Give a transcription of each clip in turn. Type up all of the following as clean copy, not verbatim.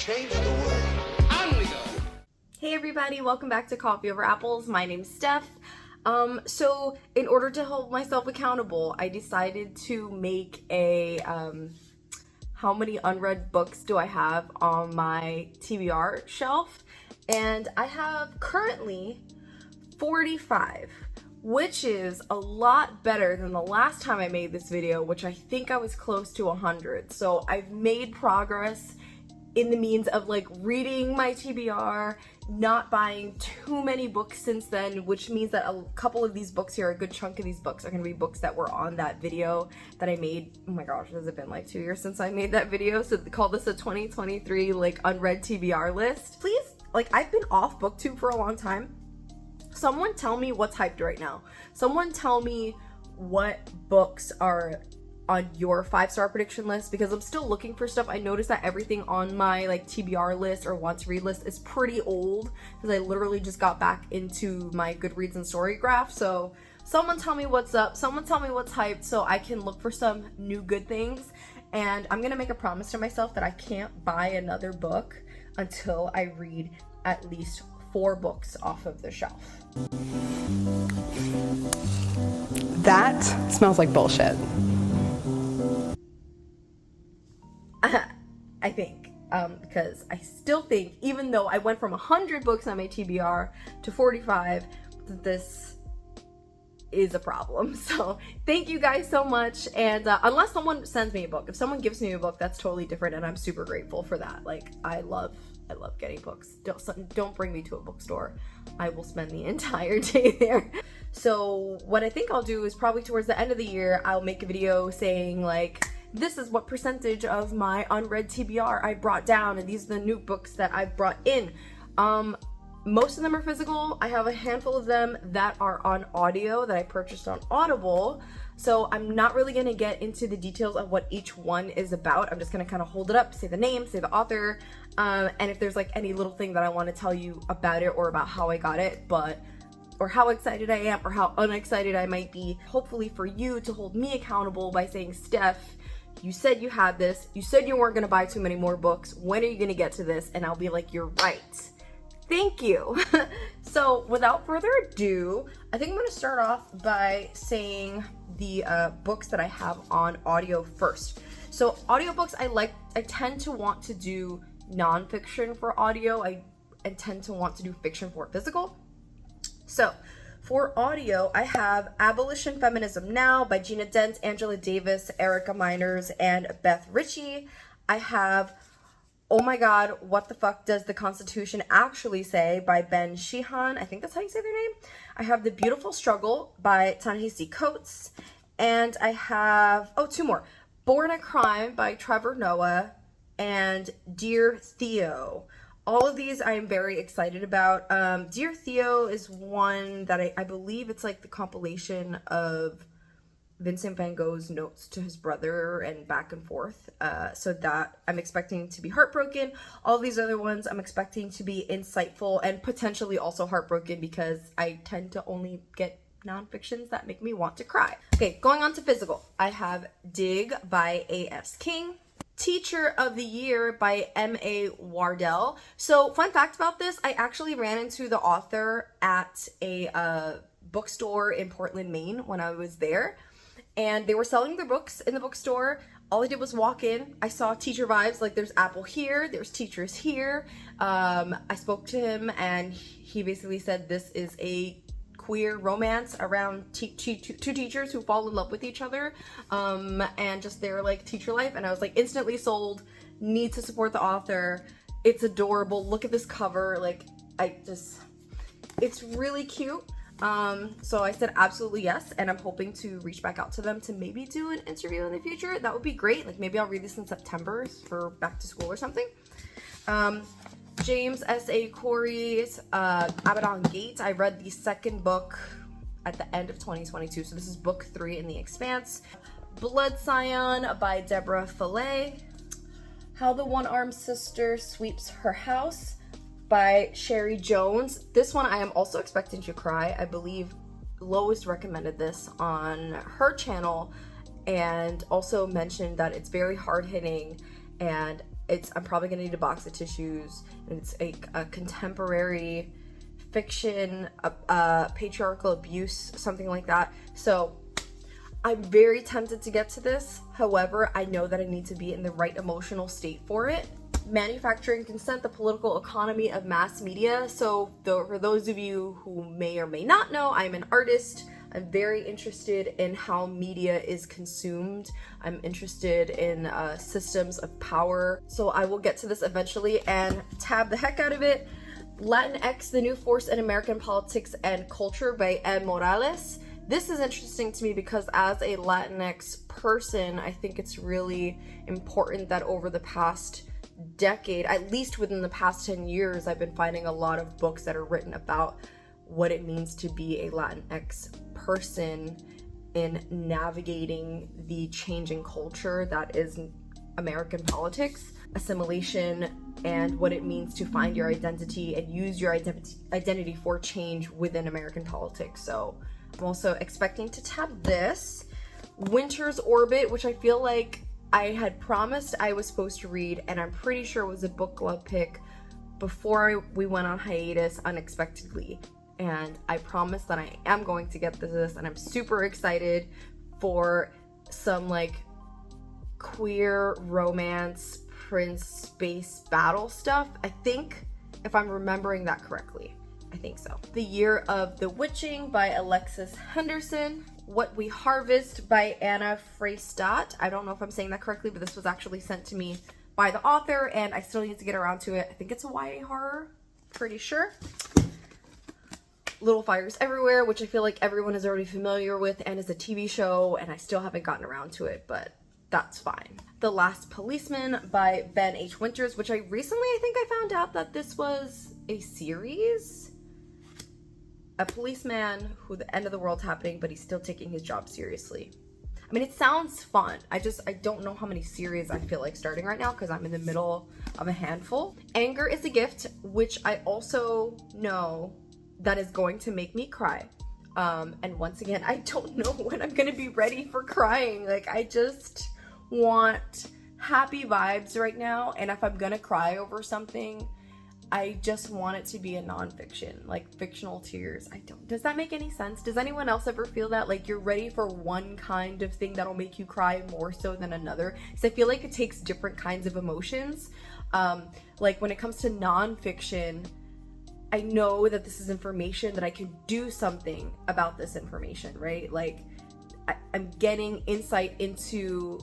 change the word unread. Hey everybody, welcome back to Coffee Over Apples. My name's Steph. So in order to hold myself accountable, I decided to make a how many unread books do I have on my TBR shelf, and I have currently 45, which is a lot better than the last time I made this video, which I think I was close to 100. So I've made progress in the means of like reading my TBR, not buying too many books since then, which means that a couple of these books here, a good chunk of these books are going to be books that were on that video that I made. Oh my gosh, has it been like 2 years since I made that video? So call this a 2023 like unread TBR list. Please, like, I've been off BookTube for a long time. Someone tell me what's hyped right now. Someone tell me what books are on your 5-star prediction list, because I'm still looking for stuff. I noticed that everything on my like TBR list or want to read list is pretty old because I literally just got back into my Goodreads and Storygraph. So someone tell me what's up, someone tell me what's hyped so I can look for some new good things. And I'm gonna make a promise to myself that I can't buy another book until I read at least 4 books off of the shelf. That smells like bullshit. I think, because I still think, even though I went from 100 books on my TBR to 45, that this is a problem. So thank you guys so much. And unless someone sends me a book, if someone gives me a book, that's totally different, and I'm super grateful for that. Like, I love getting books. Don't bring me to a bookstore. I will spend the entire day there. So what I think I'll do is probably towards the end of the year, I'll make a video saying like, this is what percentage of my unread TBR I brought down, and these are the new books that I've brought in. Most of them are physical. I have a handful of them that are on audio that I purchased on Audible. So I'm not really gonna get into the details of what each one is about. I'm just gonna kind of hold it up, say the name, say the author, and if there's like any little thing that I want to tell you about it or about how I got it, or how excited I am or how unexcited I might be, hopefully for you to hold me accountable by saying, Steph, you said you had this, you said you weren't gonna buy too many more books, when are you gonna get to this? And I'll be like, you're right. Thank you. So without further ado, I think I'm gonna start off by saying the books that I have on audio first. So audiobooks, I tend to want to do nonfiction for audio. I tend to want to do fiction for physical. So for audio, I have Abolition Feminism Now by Gina Dent, Angela Davis, Erica Miners, and Beth Ritchie. I have Oh My God, What the Fuck Does the Constitution Actually Say by Ben Sheehan. I think that's how you say their name. I have The Beautiful Struggle by Ta-Nehisi Coates. And I have, 2 more. Born a Crime by Trevor Noah and Dear Theo. All of these I am very excited about. Dear Theo is one that I believe it's like the compilation of Vincent van Gogh's notes to his brother and back and forth. So that I'm expecting to be heartbroken. All these other ones I'm expecting to be insightful and potentially also heartbroken, because I tend to only get nonfictions that make me want to cry. Okay, going on to physical. I have Dig by A.S. King. Teacher of the Year by M.A. Wardell. So fun fact about this, I actually ran into the author at a bookstore in Portland, Maine when I was there, and they were selling their books in the bookstore. All I did was walk in. I saw teacher vibes, like there's Apple here, there's teachers here. I spoke to him and he basically said this is a queer romance around two teachers who fall in love with each other, and just their like teacher life. And I was like instantly sold. Need to support the author. It's adorable. Look at this cover. Like, it's really cute. So I said absolutely yes, and I'm hoping to reach back out to them to maybe do an interview in the future. That would be great. Like, maybe I'll read this in September for back to school or something. James S.A. Corey's Abaddon Gate. I read the second book at the end of 2022, so this is book 3 in The Expanse. Blood Scion by Deborah Fillet. How the One-Armed Sister Sweeps Her House by Sherry Jones. This one I am also expecting to cry. I believe Lois recommended this on her channel and also mentioned that it's very hard-hitting, and I'm probably gonna need a box of tissues. And it's a contemporary fiction, patriarchal abuse, something like that. So I'm very tempted to get to this. However, I know that I need to be in the right emotional state for it. Manufacturing consent, the political economy of mass media. So for those of you who may or may not know, I'm an artist. I'm very interested in how media is consumed. I'm interested in systems of power. So I will get to this eventually and tab the heck out of it. Latinx, the New Force in American Politics and Culture by M. Morales. This is interesting to me because as a Latinx person, I think it's really important that over the past decade, at least within the past 10 years, I've been finding a lot of books that are written about what it means to be a Latinx person in navigating the changing culture that is American politics, assimilation, and what it means to find your identity and use your identity for change within American politics. So I'm also expecting to tab this. Winter's Orbit, which I feel like I had promised I was supposed to read, and I'm pretty sure was a book club pick before we went on hiatus unexpectedly. And I promise that I am going to get this, and I'm super excited for some like queer romance prince space battle stuff. I think, if I'm remembering that correctly, I think so. The Year of the Witching by Alexis Henderson. What We Harvest by Anna Freystadt. I don't know if I'm saying that correctly, but this was actually sent to me by the author, and I still need to get around to it. I think it's a YA horror, pretty sure. Little Fires Everywhere, which I feel like everyone is already familiar with and is a TV show, and I still haven't gotten around to it, but that's fine. The Last Policeman by Ben H. Winters, which I think I found out that this was a series. A policeman who the end of the world's happening, but he's still taking his job seriously. I mean, it sounds fun. I don't know how many series I feel like starting right now because I'm in the middle of a handful. Anger is a Gift, which I also know that is going to make me cry. And once again, I don't know when I'm gonna be ready for crying. Like, I just want happy vibes right now, and if I'm gonna cry over something, I just want it to be a nonfiction, like fictional tears. Does that make any sense? Does anyone else ever feel that? Like, you're ready for one kind of thing that'll make you cry more so than another? Because I feel like it takes different kinds of emotions. Like, when it comes to nonfiction, I know that this is information that I can do something about this information, right? Like, I'm getting insight into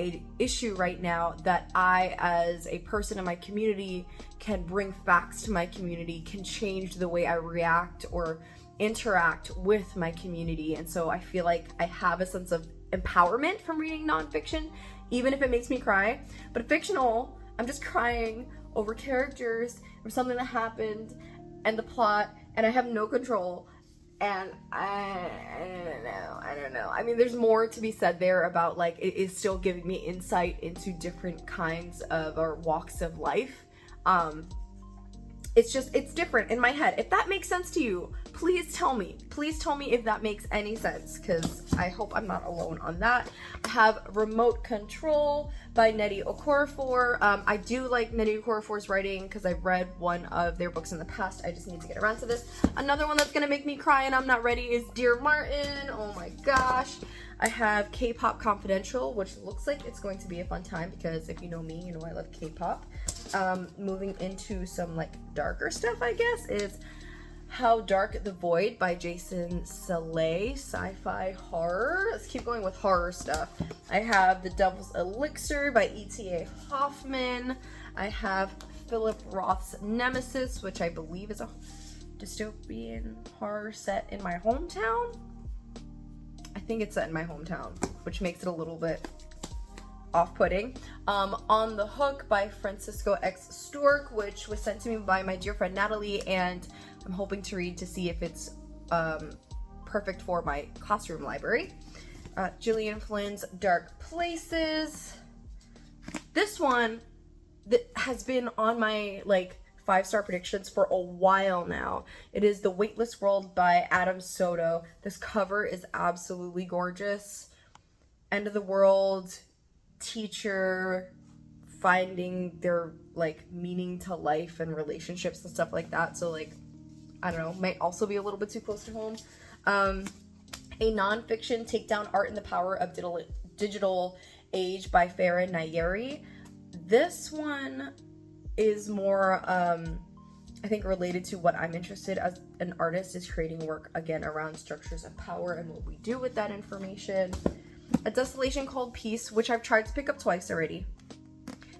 an issue right now that I, as a person in my community, can bring facts to my community, can change the way I react or interact with my community. And so I feel like I have a sense of empowerment from reading nonfiction, even if it makes me cry. But don't I'm just crying over characters or something that happened and the plot, and I have no control. And I don't know. I mean, there's more to be said there about, like, it is still giving me insight into different kinds of, or walks of life. It's different in my head. If that makes sense to you, please tell me. Please tell me if that makes any sense, because I hope I'm not alone on that. I have Remote Control by Nnedi Okorafor. I do like Nnedi Okorafor's writing because I've read one of their books in the past. I just need to get around to this. Another one that's gonna make me cry and I'm not ready is Dear Martin. Oh my gosh. I have K-Pop Confidential, which looks like it's going to be a fun time because if you know me, you know I love K-pop. Moving into some like darker stuff, I guess, is How Dark the Void by Jason Saleh, sci-fi horror. Let's keep going with horror stuff. I have The Devil's Elixir by E.T.A. Hoffman. I have Philip Roth's Nemesis, which I believe is a dystopian horror set in my hometown. I think it's set in my hometown, which makes it a little bit off-putting. On the Hook by Francisco X. Stork, which was sent to me by my dear friend Natalie, and I'm hoping to read to see if it's perfect for my classroom library. Gillian Flynn's Dark Places. This one that has been on my like 5-star predictions for a while now. It is The Weightless World by Adam Soto. This cover is absolutely gorgeous. End of the world, teacher, finding their like meaning to life and relationships and stuff like that. So like, I don't know, might also be a little bit too close to home. A nonfiction, Take Down Art and the Power of Digital Age by Farah Nayeri. This one is more, I think, related to what I'm interested as an artist, is creating work again around structures of power and what we do with that information. A Desolation Called Peace, which I've tried to pick up twice already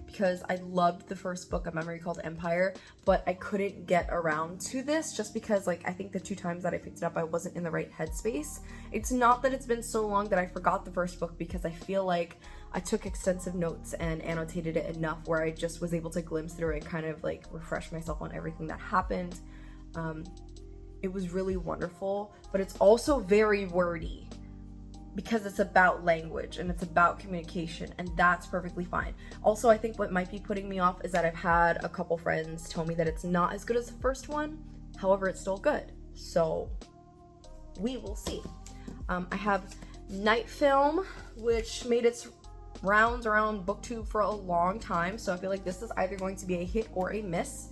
because I loved the first book, A Memory Called Empire, but I couldn't get around to this just because, like, I think the 2 times that I picked it up, I wasn't in the right headspace. It's not that it's been so long that I forgot the first book, because I feel like I took extensive notes and annotated it enough where I just was able to glimpse through and kind of like refresh myself on everything that happened. It was really wonderful, but it's also very wordy because it's about language and it's about communication, and that's perfectly fine. Also, I think what might be putting me off is that I've had a couple friends tell me that it's not as good as the first one. However, it's still good. So we will see. I have Night Film, which made its rounds around BookTube for a long time, so I feel like this is either going to be a hit or a miss.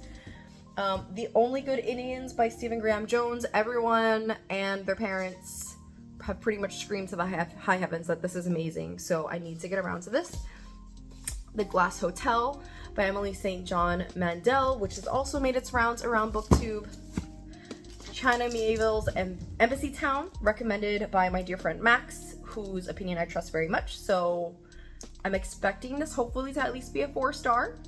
The Only Good Indians by Stephen Graham Jones. Everyone and their parents have pretty much screamed to the high heavens that this is amazing, so I need to get around to this. The Glass Hotel by Emily St. John Mandel, which has also made its rounds around BookTube. China Miéville's Embassy Town, recommended by my dear friend Max, whose opinion I trust very much, so I'm expecting this hopefully to at least be a 4-star.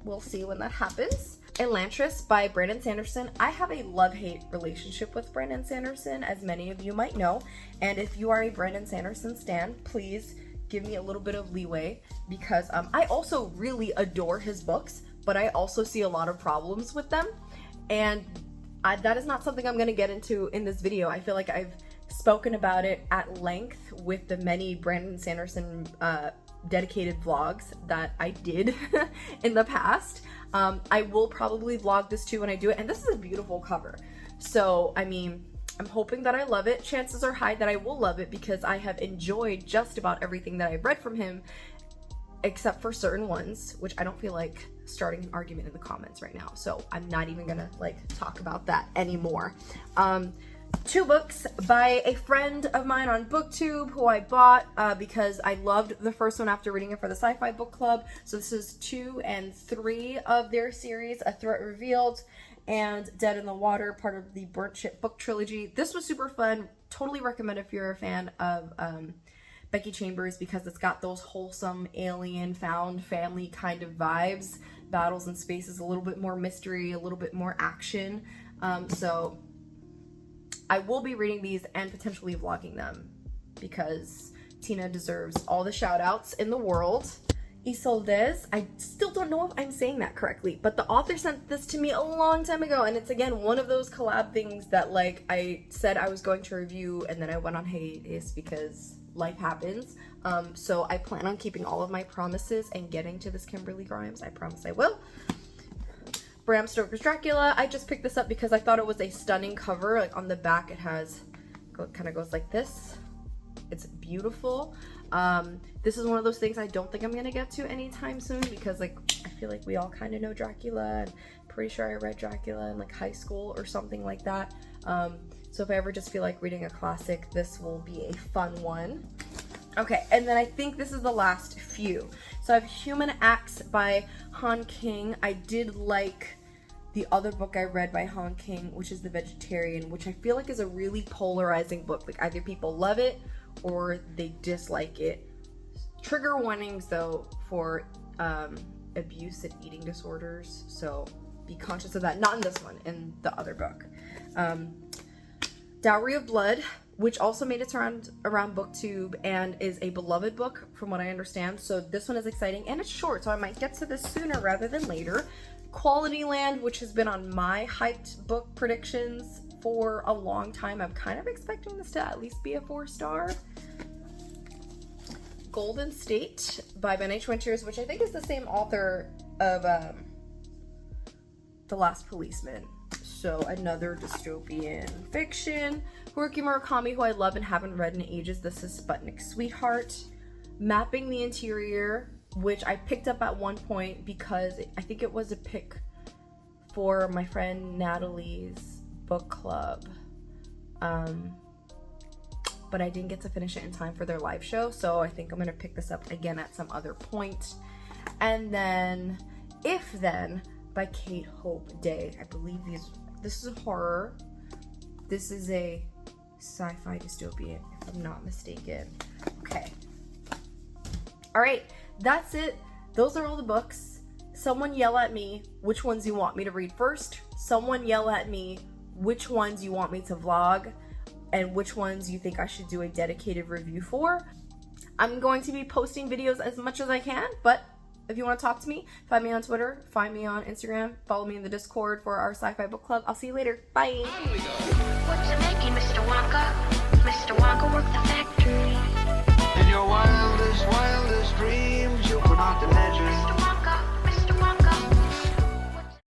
We'll see when that happens. Elantris by Brandon Sanderson. I have a love-hate relationship with Brandon Sanderson, as many of you might know, and if you are a Brandon Sanderson stan, please give me a little bit of leeway, because I also really adore his books, but I also see a lot of problems with them, and that is not something I'm going to get into in this video. I feel like I've spoken about it at length with the many Brandon Sanderson dedicated vlogs that I did in the past. I will probably vlog this too when I do it, and this is a beautiful cover. So, I mean, I'm hoping that I love it. Chances are high that I will love it because I have enjoyed just about everything that I've read from him, except for certain ones, which I don't feel like starting an argument in the comments right now. So I'm not even gonna like talk about that anymore. 2 books by a friend of mine on BookTube who I bought because I loved the first one after reading it for the Sci-Fi Book Club. So this is 2 and 3 of their series, A Threat Revealed and Dead in the Water, part of the Burnt Ship book trilogy. This was super fun. Totally recommend if you're a fan of Becky Chambers, because it's got those wholesome alien found family kind of vibes. Battles in spaces, a little bit more mystery, a little bit more action. So I will be reading these and potentially vlogging them because Tina deserves all the shout outs in the world. Isoldes, I still don't know if I'm saying that correctly, but the author sent this to me a long time ago, and it's again one of those collab things that like I said I was going to review and then I went on hiatus because life happens. So I plan on keeping all of my promises and getting to this Kimberly Grimes. I promise I will. Bram Stoker's Dracula. I just picked this up because I thought it was a stunning cover. Like on the back it has, kind of goes like this. It's beautiful. This is one of those things I don't think I'm gonna get to anytime soon because like I feel like we all kind of know Dracula, and pretty sure I read Dracula in like high school or something like that. So if I ever just feel like reading a classic, this will be a fun one. Okay, and then I think this is the last few. So I have Human Acts by Han King. I did like the other book I read by Han King, which is The Vegetarian, which I feel like is a really polarizing book. Like either people love it or they dislike it. Trigger warnings though for abuse and eating disorders, so be conscious of that. Not in this one, in the other book. Dowry of Blood, which also made its round around BookTube and is a beloved book from what I understand. So this one is exciting and it's short, so I might get to this sooner rather than later. Quality Land, which has been on my hyped book predictions for a long time. I'm kind of expecting this to at least be a 4-star. Golden State by Ben H. Winters, which I think is the same author of The Last Policeman. So another dystopian fiction. Haruki Murakami, who I love and haven't read in ages. This is Sputnik Sweetheart. Mapping the Interior which I picked up at one point because I think it was a pick for my friend Natalie's book club. But I didn't get to finish it in time for their live show, so I think I'm gonna pick this up again at some other point. And then If Then by Kate Hope Day. I believe this is a horror. This is a sci-fi dystopian, if I'm not mistaken. Okay. All right, that's it. Those are all the books. Someone yell at me which ones you want me to read first. Someone yell at me which ones you want me to vlog and which ones you think I should do a dedicated review for. I'm going to be posting videos as much as I can, but if you want to talk to me, find me on Twitter, find me on Instagram, follow me in the Discord for our sci-fi book club. I'll see you later. Bye. On we go. What's it making, Mr. Wonka? Mr. Wonka worked the factory.